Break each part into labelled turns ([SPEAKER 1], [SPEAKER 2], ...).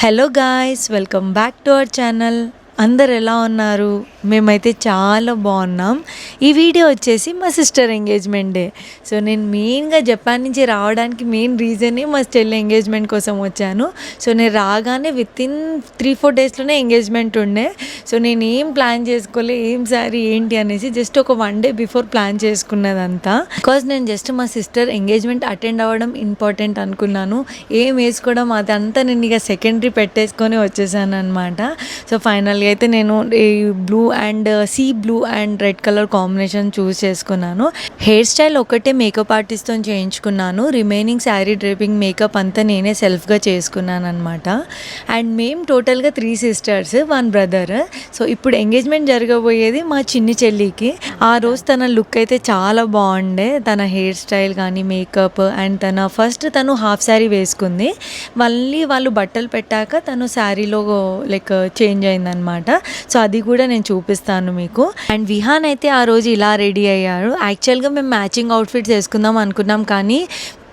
[SPEAKER 1] Hello guys, welcome back to our channel. అందరు ఎలా ఉన్నారు? మేమైతే చాలా బాగున్నాం. ఈ వీడియో వచ్చేసి మా సిస్టర్ ఎంగేజ్మెంట్ డే. సో నేను మెయిన్గా జపాన్ నుంచి రావడానికి మెయిన్ రీజనే మా చెల్లి ఎంగేజ్మెంట్ కోసం వచ్చాను. సో నేను రాగానే వితిన్ 3-4 డేస్లోనే ఎంగేజ్మెంట్ ఉండే. సో నేను ఏం ప్లాన్ చేసుకోలే, ఏం సారీ ఏంటి అనేసి జస్ట్ ఒక 1 డే బిఫోర్ ప్లాన్ చేసుకున్నదంతా. బికాజ్ నేను జస్ట్ మా సిస్టర్ ఎంగేజ్మెంట్ అటెండ్ అవ్వడం ఇంపార్టెంట్ అనుకున్నాను. ఏం వేసుకోవడం అదంతా నేను ఇక సెకండరీ పెట్టేసుకొని వచ్చేసాను అనమాట. సో ఫైనల్గా అయితే నేను ఈ blue and sea blue and red colour combination choose చేసుకున్నాను. హెయిర్ స్టైల్ ఒకటే మేకప్ ఆర్టిస్ట్తో చేయించుకున్నాను. రిమైనింగ్ శారీ డ్రేపింగ్ మేకప్ అంతా నేనే సెల్ఫ్గా చేసుకున్నాను అనమాట. అండ్ మేము టోటల్గా 3 సిస్టర్స్ 1 బ్రదర్. సో ఇప్పుడు ఎంగేజ్మెంట్ జరగబోయేది మా చిన్ని చెల్లికి. ఆ రోజు తన లుక్ అయితే చాలా బాగుండే. తన హెయిర్ స్టైల్ కానీ మేకప్ అండ్ తను హాఫ్ శారీ వేసుకుంది. మళ్ళీ వాళ్ళు బట్టలు పెట్టాక తను శారీలో లైక్ చేంజ్ అయిందనమాట. సో అది కూడా నేను చూపిస్తాను మీకు. అండ్ విహాన్ అయితే ఆ రోజు ఇలా రెడీ అయ్యారు. యాక్చువల్గా మేము మ్యాచింగ్ అవుట్ఫిట్స్ వేసుకుందాం అనుకున్నాం, కానీ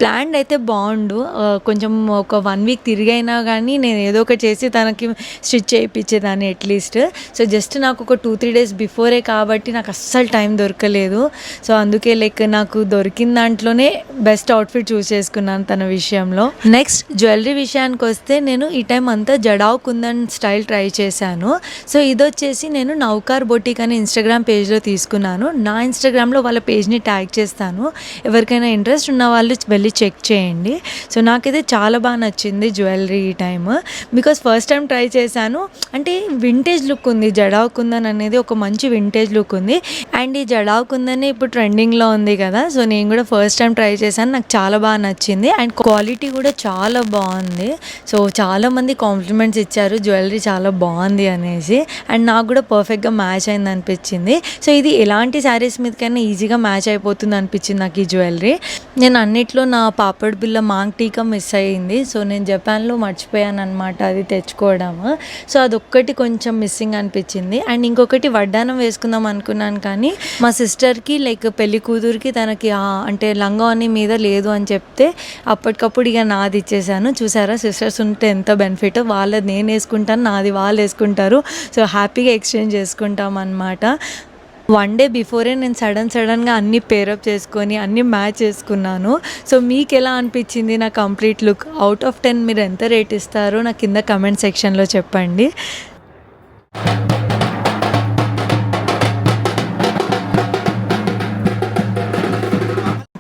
[SPEAKER 1] ప్లాన్ అయితే బాగుండు. కొంచెం ఒక 1 వీక్ తిరిగైనా కానీ నేను ఏదో ఒకటి చేసి తనకి స్టిచ్ చేయించేదాన్ని అట్లీస్ట్. సో జస్ట్ నాకు ఒక 2-3 డేస్ బిఫోరే కాబట్టి నాకు అస్సలు టైం దొరకలేదు. సో అందుకే లైక్ నాకు దొరికిన దాంట్లోనే బెస్ట్ అవుట్ఫిట్ చూస్ చేసుకున్నాను తన విషయంలో. నెక్స్ట్ జ్యువెలరీ విషయానికి వస్తే నేను ఈ టైం అంతా జడావ్ కుందన్ స్టైల్ ట్రై చేశాను. సో ఇది వచ్చేసి నేను నౌకార్ బొటిక్ అని ఇన్స్టాగ్రామ్ పేజ్లో తీసుకున్నాను. నా ఇన్స్టాగ్రామ్లో వాళ్ళ పేజ్ని ట్యాగ్ చేస్తాను. ఎవరికైనా ఇంట్రెస్ట్ ఉన్న వాళ్ళు వెళ్ళి చెక్ చేయండి. సో నాకైతే చాలా బాగా నచ్చింది జ్యువెలరీ ఈ time. Because first time try చేశాను. అంటే వింటేజ్ లుక్ ఉంది. జడావ్ కుందన్ అనేది ఒక మంచి వింటేజ్ లుక్ ఉంది. అండ్ ఈ జడావ్ కుందన్ ఇప్పుడు ట్రెండింగ్లో ఉంది కదా. సో నేను కూడా ఫస్ట్ టైం ట్రై చేశాను. నాకు చాలా బాగా నచ్చింది. అండ్ క్వాలిటీ కూడా చాలా బాగుంది. సో చాలామంది కాంప్లిమెంట్స్ ఇచ్చారు జ్యువెలరీ చాలా బాగుంది అనేసి. అండ్ నాకు కూడా పర్ఫెక్ట్గా మ్యాచ్ అయింది అనిపించింది. సో ఇది ఎలాంటి శారీస్ మీదకైనా ఈజీగా మ్యాచ్ అయిపోతుంది అనిపించింది నాకు ఈ జ్యువెలరీ. నేను అన్నిట్లో నా పాపడ్ బిల్ల మాంగ్ టీకా మిస్ అయ్యింది. సో నేను జపాన్లో మర్చిపోయాను అనమాట అది తెచ్చుకోవడము. సో అదొక్కటి కొంచెం మిస్సింగ్ అనిపించింది. అండ్ ఇంకొకటి వడ్డానం వేసుకుందాం అనుకున్నాను, కానీ మా సిస్టర్కి లైక్ పెళ్లి కూతురికి తనకి అంటే లంగావని మీద లేదు అని చెప్తే అప్పటికప్పుడు ఇక నాది ఇచ్చేసాను. చూసారా సిస్టర్స్ ఉంటే ఎంత బెనిఫిట్. వాళ్ళది నేను వేసుకుంటాను, నాది వాళ్ళు వేసుకుంటారు. సో హ్యాపీగా ఎక్స్చేంజ్ చేసుకుంటాం అనమాట. 1 డే బిఫోరే నేను సడన్గా అన్నీ పేరప్ చేసుకొని అన్నీ మ్యాచ్ చేసుకున్నాను. సో మీకు ఎలా అనిపించింది నా కంప్లీట్ లుక్? అవుట్ ఆఫ్ 10 మీరు ఎంత రేట్ ఇస్తారో నాకు కింద కమెంట్ సెక్షన్లో చెప్పండి.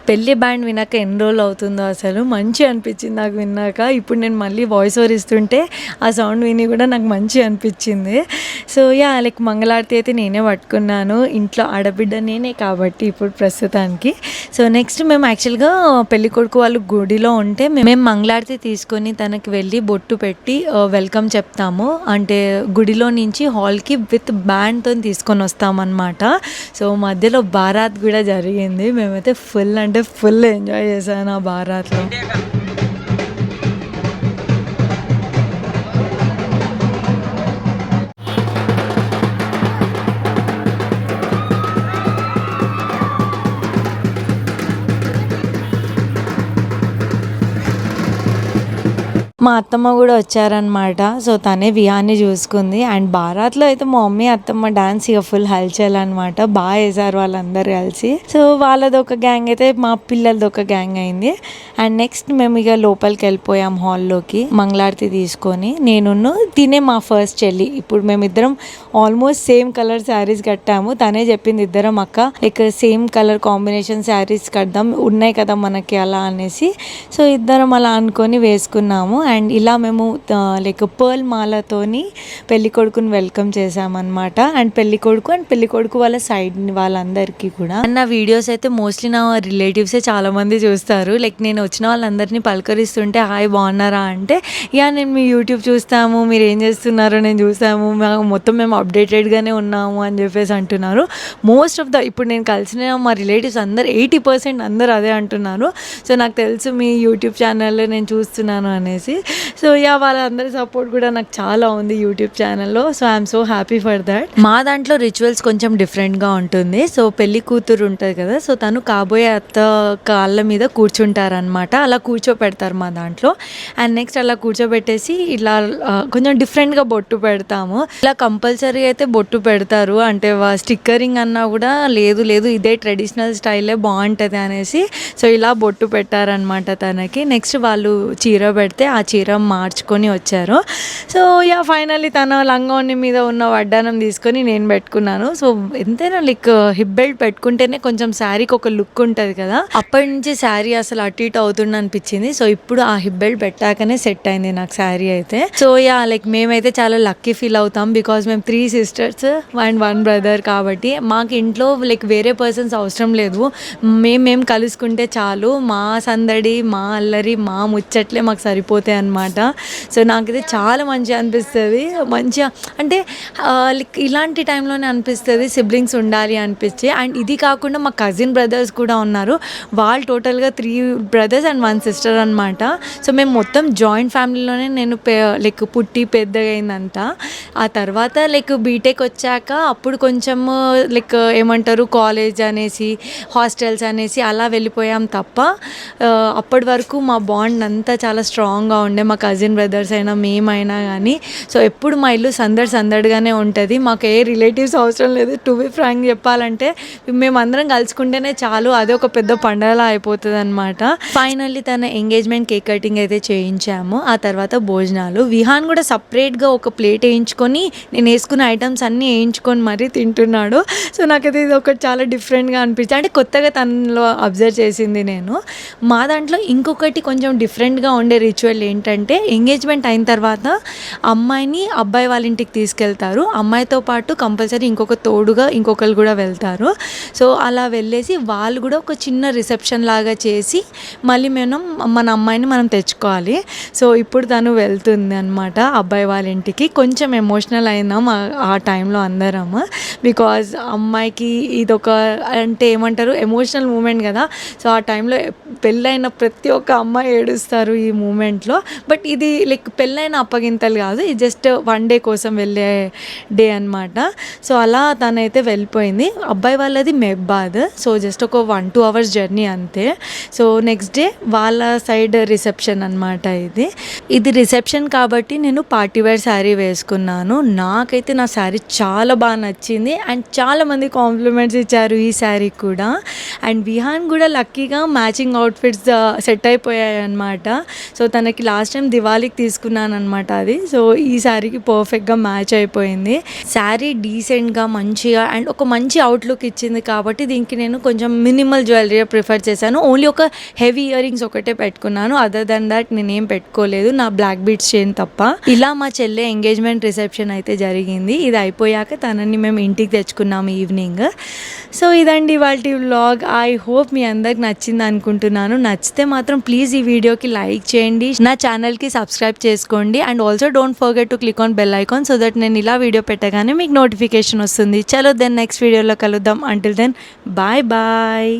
[SPEAKER 1] పెళ్ళి బ్యాండ్ విన్నాక ఎన్ని రోజులు అవుతుందో అసలు మంచి అనిపించింది నాకు విన్నాక. ఇప్పుడు నేను మళ్ళీ వాయిస్ ఓవర్ ఇస్తుంటే ఆ సౌండ్ విని కూడా నాకు మంచి అనిపించింది. సో లైక్ మంగళారతి అయితే నేనే పట్టుకున్నాను. ఇంట్లో ఆడబిడ్డ నేనే కాబట్టి ఇప్పుడు ప్రస్తుతానికి. సో నెక్స్ట్ మేము యాక్చువల్గా పెళ్లి కొడుకు వాళ్ళు గుడిలో ఉంటే మేము మంగళారతి తీసుకొని తనకి వెళ్ళి బొట్టు పెట్టి వెల్కమ్ చెప్తాము. అంటే గుడిలో నుంచి హాల్కి విత్ బ్యాండ్తో తీసుకొని వస్తామన్నమాట. సో మధ్యలో బారాత్ కూడా జరిగింది. మేమైతే ఫుల్ ఎంజాయ్ చేశాను ఆ బారాత్లో. మా అత్తమ్మ కూడా వచ్చారనమాట. సో తనే విహాన్ని చూసుకుంది. అండ్ బారాత్లో అయితే మా మమ్మీ అత్తమ్మ డాన్స్ ఇక ఫుల్ హల్చల్ అనమాట. బాగా వేసారు వాళ్ళందరూ కలిసి. సో వాళ్ళది ఒక గ్యాంగ్ అయితే మా పిల్లలది ఒక గ్యాంగ్ అయింది. అండ్ నెక్స్ట్ మేము ఇక లోపలికి వెళ్ళిపోయాం హాల్లోకి మంగళారతి తీసుకొని. నేను తినే మా ఫస్ట్ చెల్లి. ఇప్పుడు మేమిద్దరం ఆల్మోస్ట్ సేమ్ కలర్ శారీస్ కట్టాము. తనే చెప్పింది ఇద్దరం అక్క like same colour combination saris కడదాం ఉన్నాయి కదా మనకి అలా అనేసి. సో ఇద్దరం అలా అనుకొని వేసుకున్నాము. అండ్ ఇలా మేము లైక్ పర్ల్ మాలతోని పెళ్లి కొడుకుని వెల్కమ్ చేసామన్నమాట. అండ్ పెళ్లి కొడుకు వాళ్ళ సైడ్ వాళ్ళందరికీ కూడా. అండ్ నా వీడియోస్ అయితే మోస్ట్లీ నా రిలేటివ్సే చాలా మంది చూస్తారు. లైక్ నేను వచ్చిన వాళ్ళందరినీ పలకరిస్తుంటే హాయ్ బాగున్నారా అంటే నేను మీ యూట్యూబ్ చూస్తాము, మీరు ఏం చేస్తున్నారో నేను చూసాము, మొత్తం మేము అప్డేటెడ్గానే ఉన్నాము అని చెప్పేసి అంటున్నారు. మోస్ట్ ఆఫ్ ఇప్పుడు నేను కలిసిన మా రిలేటివ్స్ అందరు 80% అందరు అదే అంటున్నారు. సో నాకు తెలుసు మీ యూట్యూబ్ ఛానల్లో నేను చూస్తున్నాను అనేసి. సో వాళ్ళందరి సపోర్ట్ కూడా నాకు చాలా ఉంది యూట్యూబ్ ఛానల్లో. So I'm so happy for that. మా దాంట్లో రిచువల్స్ కొంచెం డిఫరెంట్గా ఉంటుంది. సో పెళ్లి కూతురు ఉంటుంది కదా, సో తను కాబోయే అత్త కాళ్ళ మీద కూర్చుంటారనమాట. అలా కూర్చోపెడతారు మా దాంట్లో. అండ్ నెక్స్ట్ అలా కూర్చోబెట్టేసి ఇలా కొంచెం డిఫరెంట్గా బొట్టు పెడతాము. ఇలా కంపల్సరీ అయితే బొట్టు పెడతారు. అంటే స్టిక్కరింగ్ అన్నా కూడా లేదు ఇదే ట్రెడిషనల్ స్టైలే బాగుంటుంది అనేసి సో ఇలా బొట్టు పెట్టారనమాట తనకి. నెక్స్ట్ వాళ్ళు చీర పెడితే ఆ చీర మార్చుకొని వచ్చారు. సో ఫైనల్లీ తన లంగావని మీద ఉన్న వడ్డానం తీసుకొని నేను పెట్టుకున్నాను. సో ఎంతైనా లైక్ హిప్ బెల్ట్ పెట్టుకుంటేనే కొంచెం శారీకి ఒక లుక్ ఉంటుంది కదా, అప్పటి నుంచి శారీ అసలు అటు ఇటు అవుతుంది అనిపించింది. సో ఇప్పుడు ఆ హిప్ బెల్ట్ పెట్టాకనే సెట్ అయింది నాకు శారీ అయితే. సో లైక్ మేమైతే చాలా లక్కీ ఫీల్ అవుతాం బికాజ్ మేము 3 sisters అండ్ 1 brother కాబట్టి మాకు ఇంట్లో లైక్ వేరే పర్సన్స్ అవసరం లేదు. మేము కలుసుకుంటే చాలు. మా సందడి, మా అల్లరి, మా ముచ్చట్లే మాకు సరిపోతాయి అన్నమాట. సో నాకైతే చాలా మంచిగా అనిపిస్తుంది. మంచిగా అంటే లైక్ ఇలాంటి టైంలోనే అనిపిస్తుంది సిబ్లింగ్స్ ఉండాలి అనిపించి. అండ్ ఇది కాకుండా మా కజిన్ బ్రదర్స్ కూడా ఉన్నారు. వాళ్ళు టోటల్గా 3 brothers అండ్ 1 sister అనమాట. సో మేము మొత్తం జాయింట్ ఫ్యామిలీలోనే నేను లైక్ పుట్టి పెద్దగా అయిందంతా. ఆ తర్వాత లైక్ బీటెక్ వచ్చాక అప్పుడు కొంచెం లైక్ ఏమంటారు కాలేజ్ అనేసి హాస్టల్స్ అనేసి అలా వెళ్ళిపోయాం తప్ప అప్పటి వరకు మా బాండ్ అంతా చాలా స్ట్రాంగ్గా ఉండే. మా కజిన్ బ్రదర్స్ అయినా మేమైనా కానీ. సో ఎప్పుడు మా ఇల్లు సందడిగానే ఉంటుంది. మాకు ఏ రిలేటివ్స్ అవసరం లేదు. టు బి ఫ్రాంక్ చెప్పాలంటే మేమందరం కలుసుకుంటేనే చాలు, అదే ఒక పెద్ద పండగలా అయిపోతుంది అనమాట. ఫైనల్లీ తన ఎంగేజ్మెంట్ కేక్ కటింగ్ అయితే చేయించాము. ఆ తర్వాత భోజనాలు. విహాన్ కూడా సపరేట్గా ఒక ప్లేట్ వేయించుకొని నేను వేసుకున్న ఐటమ్స్ అన్నీ వేయించుకొని మరీ తింటున్నాడు. సో నాకైతే ఇది ఒకటి చాలా డిఫరెంట్గా అనిపించింది. అంటే కొత్తగా తనలో అబ్జర్వ్ చేసింది నేను. మా దాంట్లో ఇంకొకటి కొంచెం డిఫరెంట్గా ఉండే రిచువల్ ఏంటంటే ఎంగేజ్మెంట్ అయిన తర్వాత అమ్మాయిని అబ్బాయి వాళ్ళ ఇంటికి తీసుకెళ్తారు. అమ్మాయితో పాటు కంపల్సరీ తోడుగా ఇంకొకరు కూడా వెళ్తారు. సో అలా వెళ్ళేసి వాళ్ళు కూడా ఒక చిన్న రిసెప్షన్ లాగా చేసి మళ్ళీ మన అమ్మాయిని మనం తెచ్చుకోవాలి. సో ఇప్పుడు తను వెళ్తుంది అనమాట అబ్బాయి వాళ్ళ ఇంటికి. కొంచెం ఎమోషనల్ అయినాం ఆ టైంలో అందరం బికాజ్ అమ్మాయికి ఇదొక అంటే ఏమంటారు ఎమోషనల్ మూమెంట్ కదా. సో ఆ టైంలో పెళ్ళైన ప్రతి ఒక్క అమ్మాయి ఏడుస్తారు ఈ మూమెంట్లో. బట్ ఇది లైక్ పెళ్ళైన అప్పగింతలు కాదు, ఇది జస్ట్ 1 day కోసం వెళ్ళే డే అనమాట. సో అలా తనైతే వెళ్ళిపోయింది. అబ్బాయి వాళ్ళది మెహబాద్. సో జస్ట్ ఒక 1-2 hours జర్నీ అంతే. సో నెక్స్ట్ డే వాళ్ళ సైడ్ రిసెప్షన్ అనమాట. ఇది రిసెప్షన్ కాబట్టి నేను పార్టీ వేర్ శారీ వేసుకున్నాను. నాకైతే నా శారీ చాలా బాగా నచ్చింది అండ్ చాలామంది కాంప్లిమెంట్స్ ఇచ్చారు ఈ శారీ కూడా. అండ్ విహాన్ కూడా లక్కీగా మ్యాచింగ్ అవుట్ఫిట్స్ సెట్ అయిపోయాయి అనమాట. సో తనకి లాస్ట్ టైం దివాళీకి తీసుకున్నాను అనమాట అది. సో ఈ శారీకి పర్ఫెక్ట్గా మ్యాచ్ అయిపోయింది. శారీ డీసెంట్గా మంచిగా అండ్ ఒక మంచి అవుట్లుక్ ఇచ్చింది కాబట్టి దీనికి నేను కొంచెం మినిమల్ జ్యువెలరీ ప్రిఫర్ చేశాను. ఓన్లీ ఒక హెవీ ఇయర్ రింగ్స్ ఒకటే పెట్టుకున్నాను. అదర్ దెన్ దట్ నేనేం పెట్టుకోలేదు, నా బ్లాక్ బీడ్స్ చైన్ తప్ప. ఇలా మా చెల్లె ఎంగేజ్మెంట్ రిసెప్షన్ అయితే జరిగింది. ఇది అయిపోయాక తనని మేము ఇంటికి తెచ్చుకున్నాము ఈవినింగ్. సో ఇదండి ఇవాళ వ్లాగ్. ఐ హోప్ మీ అందరికి నచ్చింది అనుకుంటున్నాను. నచ్చితే మాత్రం ప్లీజ్ ఈ వీడియోకి లైక్ చేయండి, నా ఛానల్కి సబ్స్క్రైబ్ చేసుకోండి and also don't forget to click on bell icon so that నేను ఇలా వీడియో పెట్టగానే మీకు నోటిఫికేషన్ వస్తుంది. చలో దెన్ నెక్స్ట్ వీడియోలో కలుద్దాం. Until then bye bye.